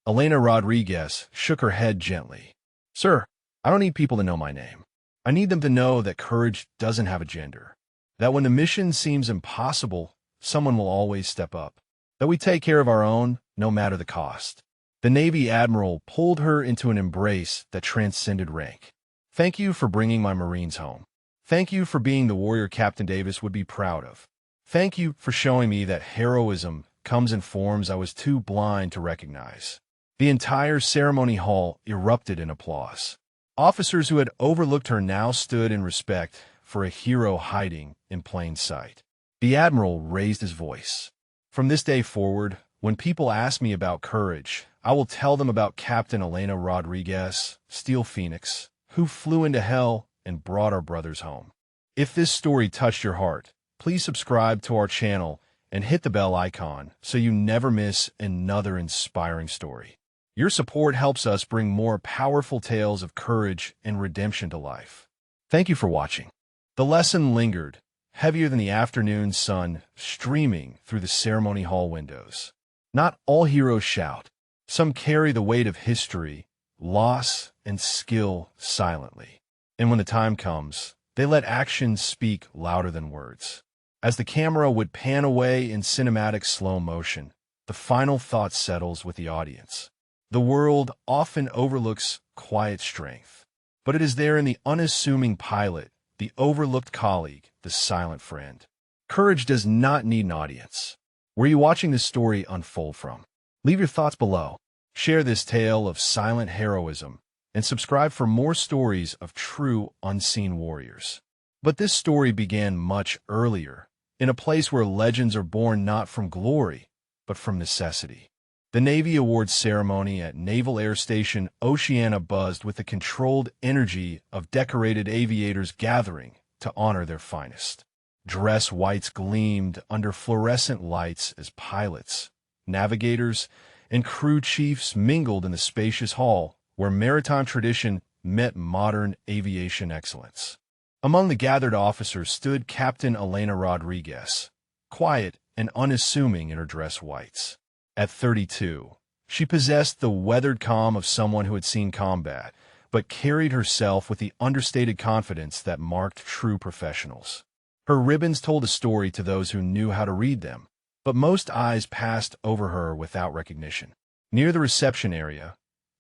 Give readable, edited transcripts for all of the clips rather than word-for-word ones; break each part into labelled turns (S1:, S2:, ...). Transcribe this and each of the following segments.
S1: Elena Rodriguez shook her head gently. Sir, I don't need people to know my name. I need them to know that courage doesn't have a gender. That when the mission seems impossible, someone will always step up. That we take care of our own, no matter the cost. The Navy Admiral pulled her into an embrace that transcended rank. Thank you for bringing my Marines home. Thank you for being the warrior Captain Davis would be proud of. Thank you for showing me that heroism comes in forms I was too blind to recognize. The entire ceremony hall erupted in applause. Officers who had overlooked her now stood in respect for a hero hiding in plain sight. The Admiral raised his voice. From this day forward, when people ask me about courage, I will tell them about Captain Elena Rodriguez, Steel Phoenix, who flew into hell and brought our brothers home. If this story touched your heart, please subscribe to our channel and hit the bell icon so you never miss another inspiring story. Your support helps us bring more powerful tales of courage and redemption to life. Thank you for watching. The lesson lingered, heavier than the afternoon sun streaming through the ceremony hall windows. Not all heroes shout. Some carry the weight of history, loss, and skill silently. And when the time comes, they let actions speak louder than words. As the camera would pan away in cinematic slow motion, the final thought settles with the audience. The world often overlooks quiet strength, but it is there in the unassuming pilot, the overlooked colleague, the silent friend. Courage does not need an audience. Where are you watching this story unfold from? Leave your thoughts below. Share this tale of silent heroism and subscribe for more stories of true unseen warriors. But this story began much earlier, in a place where legends are born not from glory, but from necessity. The Navy Awards ceremony at Naval Air Station Oceana buzzed with the controlled energy of decorated aviators gathering to honor their finest. Dress whites gleamed under fluorescent lights as pilots, navigators, and crew chiefs mingled in the spacious hall where maritime tradition met modern aviation excellence. Among the gathered officers stood Captain Elena Rodriguez, quiet and unassuming in her dress whites. At 32, she possessed the weathered calm of someone who had seen combat, but carried herself with the understated confidence that marked true professionals. Her ribbons told a story to those who knew how to read them, but most eyes passed over her without recognition. Near the reception area,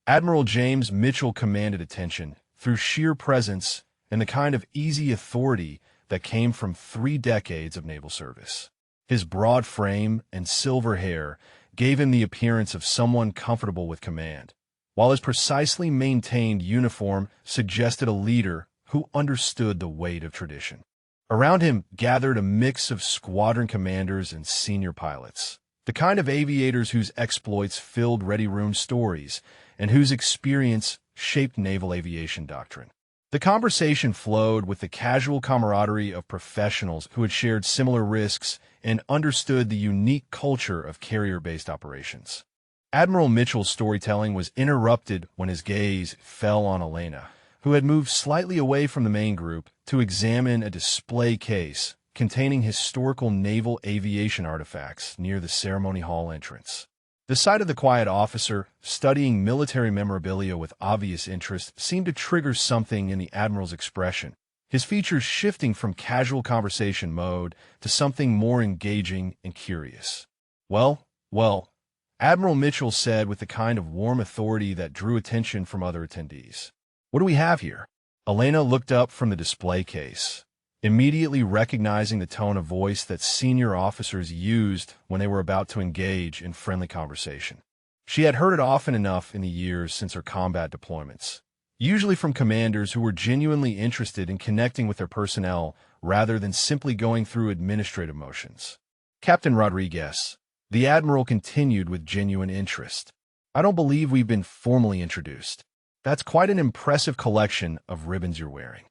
S1: Admiral James Mitchell commanded attention through sheer presence and the kind of easy authority that came from 3 decades of naval service. His broad frame and silver hair gave him the appearance of someone comfortable with command, while his precisely maintained uniform suggested a leader who understood the weight of tradition. Around him gathered a mix of squadron commanders and senior pilots, the kind of aviators whose exploits filled ready-room stories and whose experience shaped naval aviation doctrine. The conversation flowed with the casual camaraderie of professionals who had shared similar risks and understood the unique culture of carrier-based operations. Admiral Mitchell's storytelling was interrupted when his gaze fell on Elena, who had moved slightly away from the main group to examine a display case containing historical naval aviation artifacts near the ceremony hall entrance. The sight of the quiet officer studying military memorabilia with obvious interest seemed to trigger something in the Admiral's expression, his features shifting from casual conversation mode to something more engaging and curious. Well, Admiral Mitchell said with the kind of warm authority that drew attention from other attendees. What do we have here? Elena looked up from the display case, immediately recognizing the tone of voice that senior officers used when they were about to engage in friendly conversation. She had heard it often enough in the years since her combat deployments, usually from commanders who were genuinely interested in connecting with their personnel rather than simply going through administrative motions. Captain Rodriguez, the Admiral continued with genuine interest. I don't believe we've been formally introduced. That's quite an impressive collection of ribbons you're wearing.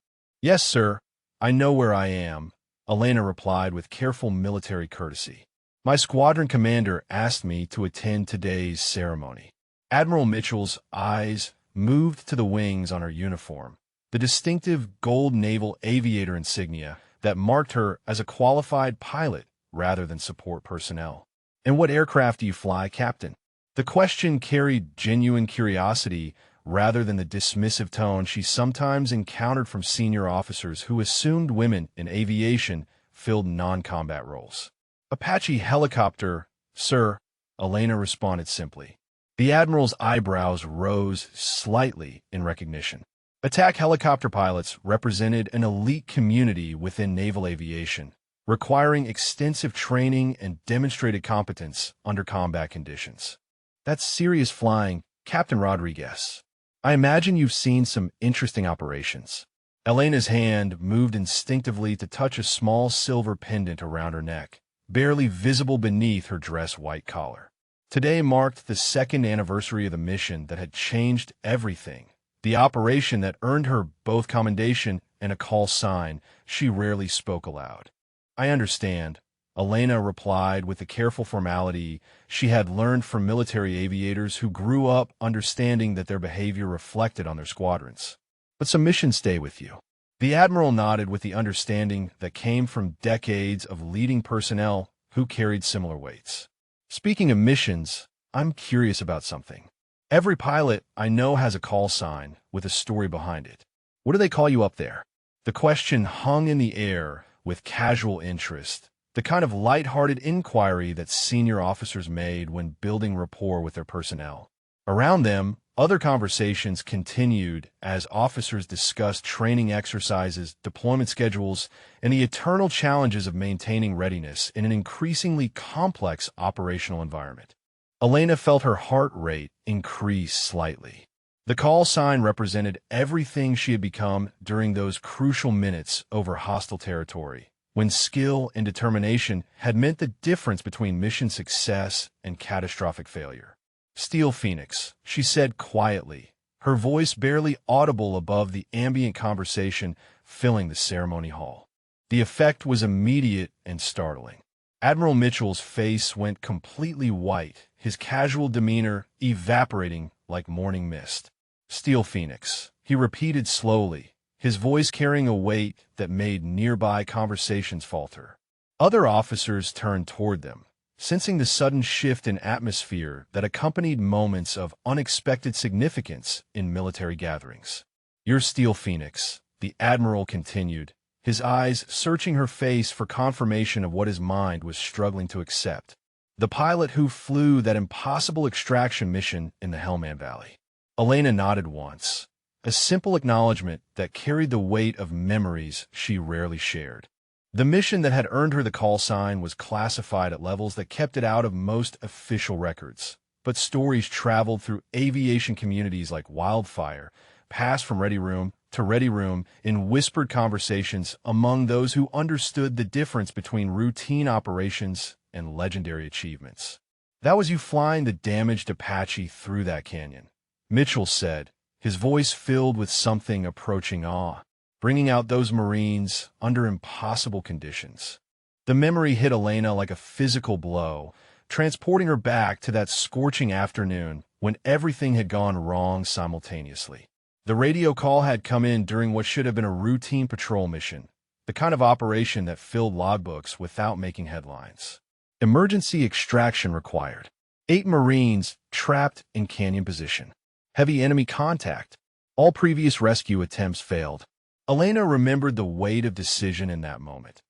S1: Yes, sir. I know where I am, Elena replied with careful military courtesy. My squadron commander asked me to attend today's ceremony. Admiral Mitchell's eyes moved to the wings on her uniform, the distinctive gold naval aviator insignia that marked her as a qualified pilot rather than support personnel. And what aircraft do you fly, Captain? The question carried genuine curiosity rather than the dismissive tone she sometimes encountered from senior officers who assumed women in aviation filled non-combat roles. "Apache helicopter, sir," Elena responded simply. The Admiral's eyebrows rose slightly in recognition. Attack helicopter pilots represented an elite community within naval aviation, requiring extensive training and demonstrated competence under combat conditions. "That's serious flying, Captain Rodriguez. I imagine you've seen some interesting operations." Elena's hand moved instinctively to touch a small silver pendant around her neck, barely visible beneath her dress white collar. Today marked the second anniversary of the mission that had changed everything, the operation that earned her both commendation and a call sign. She rarely spoke aloud. "I understand," Elena replied with the careful formality she had learned from military aviators who grew up understanding that their behavior reflected on their squadrons. "But some missions stay with you." The Admiral nodded with the understanding that came from decades of leading personnel who carried similar weights. "Speaking of missions, I'm curious about something. Every pilot I know has a call sign with a story behind it. What do they call you up there?" The question hung in the air with casual interest, the kind of light-hearted inquiry that senior officers made when building rapport with their personnel. Around them, other conversations continued as officers discussed training exercises, deployment schedules, and the eternal challenges of maintaining readiness in an increasingly complex operational environment. Elena felt her heart rate increase slightly. The call sign represented everything she had become during those crucial minutes over hostile territory, when skill and determination had meant the difference between mission success and catastrophic failure. "Steel Phoenix," she said quietly, her voice barely audible above the ambient conversation filling the ceremony hall. The effect was immediate and startling. Admiral Mitchell's face went completely white, his casual demeanor evaporating like morning mist. "Steel Phoenix," he repeated slowly, his voice carrying a weight that made nearby conversations falter. Other officers turned toward them, sensing the sudden shift in atmosphere that accompanied moments of unexpected significance in military gatherings. "You're Steel Phoenix," the Admiral continued, his eyes searching her face for confirmation of what his mind was struggling to accept. "The pilot who flew that impossible extraction mission in the Hellman Valley." Elena nodded once, a simple acknowledgement that carried the weight of memories she rarely shared. The mission that had earned her the call sign was classified at levels that kept it out of most official records, but stories traveled through aviation communities like wildfire, passed from ready room to ready room in whispered conversations among those who understood the difference between routine operations and legendary achievements. "That was you flying the damaged Apache through that canyon," Mitchell said, his voice filled with something approaching awe, bringing out those Marines under impossible conditions. The memory hit Elena like a physical blow, transporting her back to that scorching afternoon when everything had gone wrong simultaneously. The radio call had come in during what should have been a routine patrol mission, the kind of operation that filled logbooks without making headlines. "Emergency extraction required. 8 Marines trapped in canyon position. Heavy enemy contact. All previous rescue attempts failed." Elena remembered the weight of decision in that moment,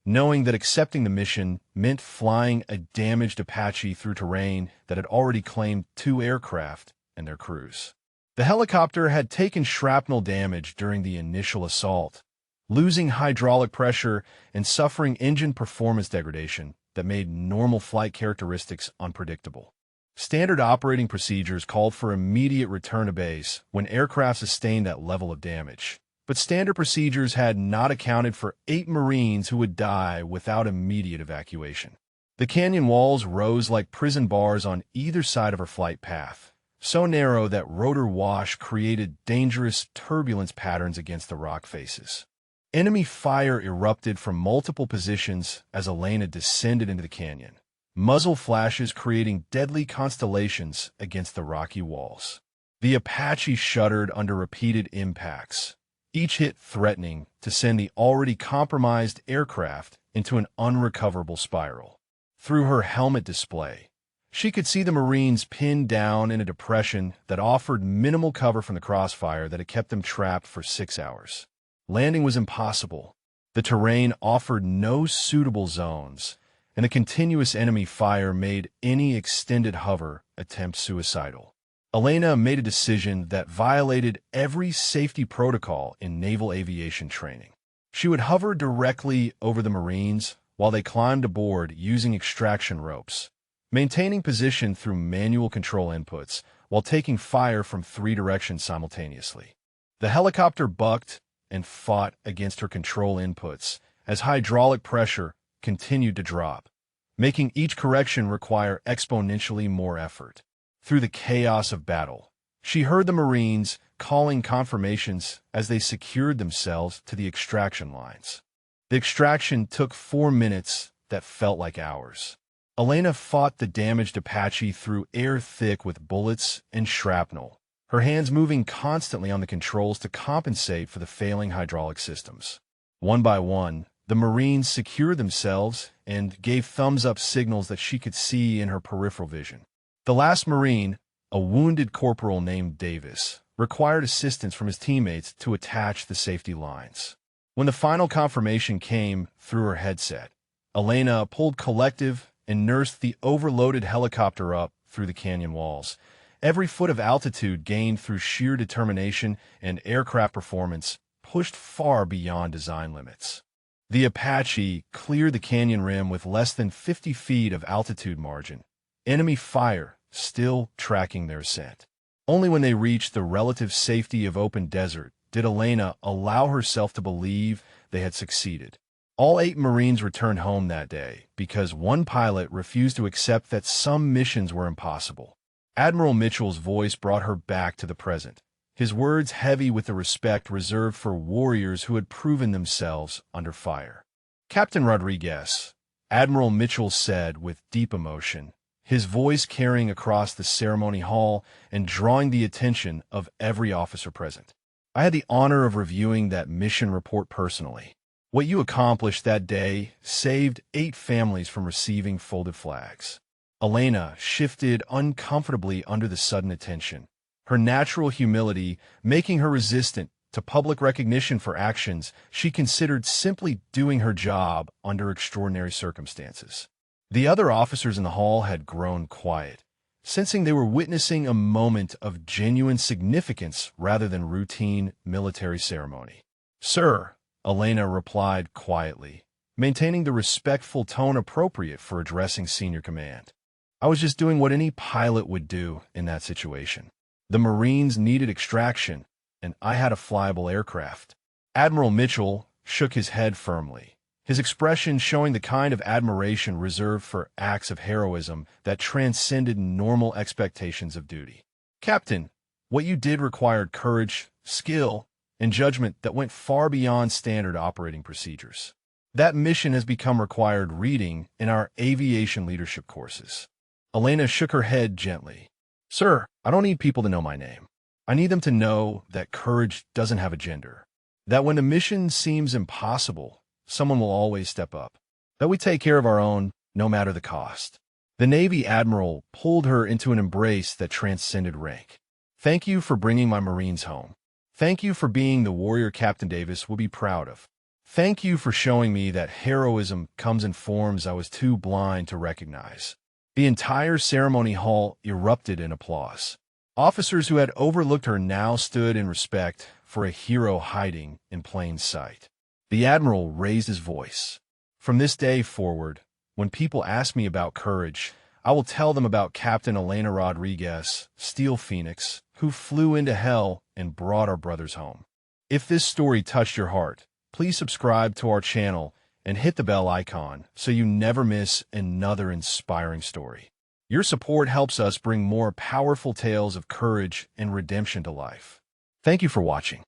S1: knowing that accepting the mission meant flying a damaged Apache through terrain that had already claimed 2 aircraft and their crews. The helicopter had taken shrapnel damage during the initial assault, losing hydraulic pressure and suffering engine performance degradation that made normal flight characteristics unpredictable. Standard operating procedures called for immediate return to base when aircraft sustained that level of damage, but standard procedures had not accounted for 8 Marines who would die without immediate evacuation. The canyon walls rose like prison bars on either side of her flight path, so narrow that rotor wash created dangerous turbulence patterns against the rock faces. Enemy fire erupted from multiple positions as Elena descended into the canyon, muzzle flashes creating deadly constellations against the rocky walls. The Apache shuddered under repeated impacts, each hit threatening to send the already compromised aircraft into an unrecoverable spiral. Through her helmet display, She could see the Marines pinned down in a depression that offered minimal cover from the crossfire that had kept them trapped for 6 hours. Landing was impossible. The terrain offered no suitable zones, and the continuous enemy fire made any extended hover attempt suicidal. Elena made a decision that violated every safety protocol in naval aviation training. She would hover directly over the Marines while they climbed aboard using extraction ropes, maintaining position through manual control inputs while taking fire from 3 directions simultaneously. The helicopter bucked and fought against her control inputs as hydraulic pressure continued to drop, making each correction require exponentially more effort. Through the chaos of battle, she heard the Marines calling confirmations as they secured themselves to the extraction lines. The extraction took 4 minutes that felt like hours. Elena fought the damaged Apache through air thick with bullets and shrapnel, her hands moving constantly on the controls to compensate for the failing hydraulic systems. One by one, the Marines secured themselves and gave thumbs-up signals that she could see in her peripheral vision. The last Marine, a wounded corporal named Davis, required assistance from his teammates to attach the safety lines. When the final confirmation came through her headset, Elena pulled collective and nursed the overloaded helicopter up through the canyon walls. Every foot of altitude gained through sheer determination and aircraft performance pushed far beyond design limits. The Apache cleared the canyon rim with less than 50 feet of altitude margin, enemy fire still tracking their ascent. Only when they reached the relative safety of open desert did Elena allow herself to believe they had succeeded. All 8 Marines returned home that day because one pilot refused to accept that some missions were impossible. Admiral Mitchell's voice brought her back to the present, his words heavy with the respect reserved for warriors who had proven themselves under fire. "Captain Rodriguez," Admiral Mitchell said with deep emotion, his voice carrying across the ceremony hall and drawing the attention of every officer present. "I had the honor of reviewing that mission report personally. What you accomplished that day saved 8 families from receiving folded flags." Elena shifted uncomfortably under the sudden attention, her natural humility making her resistant to public recognition for actions she considered simply doing her job under extraordinary circumstances. The other officers in the hall had grown quiet, sensing they were witnessing a moment of genuine significance rather than routine military ceremony. "Sir," Elena replied quietly, maintaining the respectful tone appropriate for addressing senior command. "I was just doing what any pilot would do in that situation. The Marines needed extraction, and I had a flyable aircraft." Admiral Mitchell shook his head firmly, his expression showing the kind of admiration reserved for acts of heroism that transcended normal expectations of duty. "Captain, what you did required courage, skill, and judgment that went far beyond standard operating procedures. That mission has become required reading in our aviation leadership courses." Elena shook her head gently. "Sir, I don't need people to know my name. I need them to know that courage doesn't have a gender. That when the mission seems impossible, someone will always step up. That we take care of our own, no matter the cost." The Navy Admiral pulled her into an embrace that transcended rank. "Thank you for bringing my Marines home. Thank you for being the warrior Captain Davis will be proud of. Thank you for showing me that heroism comes in forms I was too blind to recognize." The entire ceremony hall erupted in applause. Officers who had overlooked her now stood in respect for a hero hiding in plain sight. The Admiral raised his voice. "From this day forward, when people ask me about courage, I will tell them about Captain Elena Rodriguez, Steel Phoenix, who flew into hell and brought our brothers home." If this story touched your heart, please subscribe to our channel and hit the bell icon so you never miss another inspiring story. Your support helps us bring more powerful tales of courage and redemption to life. Thank you for watching.